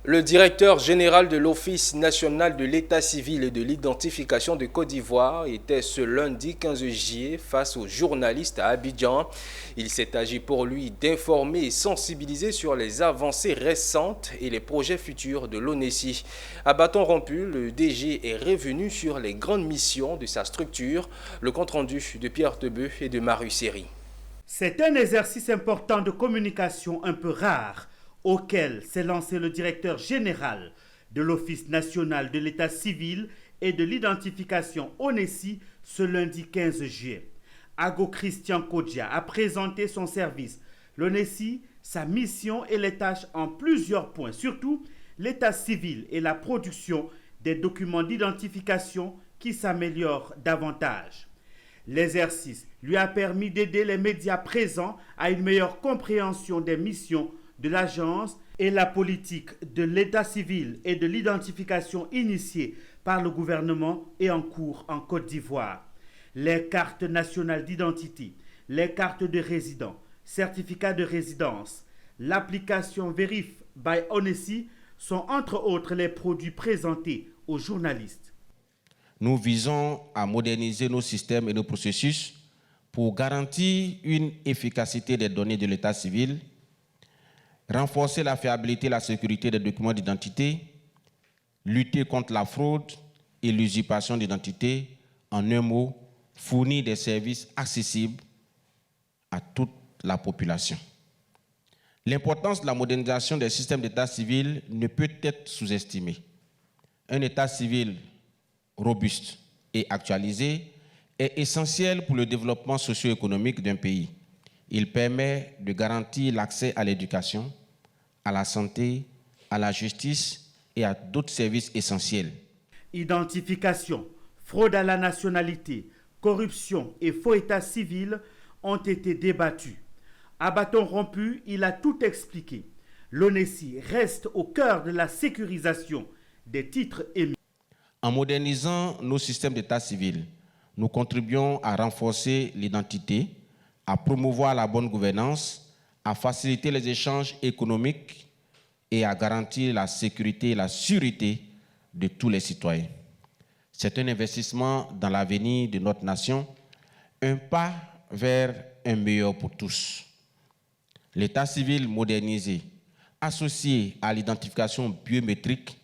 Le directeur général de l'Office national de l'état civil et de l'identification de Côte d'Ivoire était ce lundi 15 juillet face aux journalistes à Abidjan. Il s'est agi pour lui d'informer et sensibiliser sur les avancées récentes et les projets futurs de l'ONESI. À bâton rompu, le DG est revenu sur les grandes missions de sa structure. Le compte-rendu de Pierre Tebeu et de Maru Seri. C'est un exercice important de communication un peu rare auquel s'est lancé le directeur général de l'Office national de l'état civil et de l'identification ONESI ce lundi 15 juillet. Ago Christian Kodja a présenté son service, l'ONESI, sa mission et les tâches en plusieurs points, surtout l'état civil et la production des documents d'identification qui s'améliorent davantage. L'exercice lui a permis d'aider les médias présents à une meilleure compréhension des missions de l'agence et la politique de l'état civil et de l'identification initiée par le gouvernement et en cours en Côte d'Ivoire. Les cartes nationales d'identité, les cartes de résident, certificats de résidence, l'application Verif by ONESI sont entre autres les produits présentés aux journalistes. Nous visons à moderniser nos systèmes et nos processus pour garantir une efficacité des données de l'état civil, renforcer la fiabilité et la sécurité des documents d'identité, lutter contre la fraude et l'usurpation d'identité, en un mot, fournir des services accessibles à toute la population. L'importance de la modernisation des systèmes d'état civil ne peut être sous-estimée. Un état civil robuste et actualisé est essentiel pour le développement socio-économique d'un pays. Il permet de garantir l'accès à l'éducation, à la santé, à la justice et à d'autres services essentiels. Identification, fraude à la nationalité, corruption et faux état civil ont été débattus. À bâton rompu, il a tout expliqué. L'ONESI reste au cœur de la sécurisation des titres émis. En modernisant nos systèmes d'état civil, nous contribuons à renforcer l'identité, à promouvoir la bonne gouvernance, à faciliter les échanges économiques et à garantir la sécurité et la sûreté de tous les citoyens. C'est un investissement dans l'avenir de notre nation, un pas vers un meilleur pour tous. L'état civil modernisé, associé à l'identification biométrique,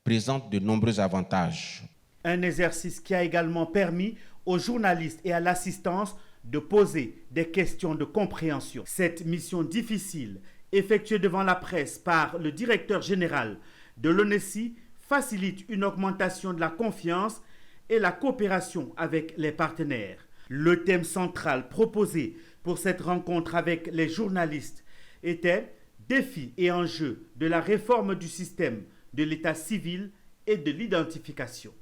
présente de nombreux avantages. Un exercice qui a également permis aux journalistes et à l'assistance de poser des questions de compréhension. Cette mission difficile, effectuée devant la presse par le directeur général de l'ONESI, facilite une augmentation de la confiance et la coopération avec les partenaires. Le thème central proposé pour cette rencontre avec les journalistes était « Défis et enjeux de la réforme du système de l'état civil et de l'identification ».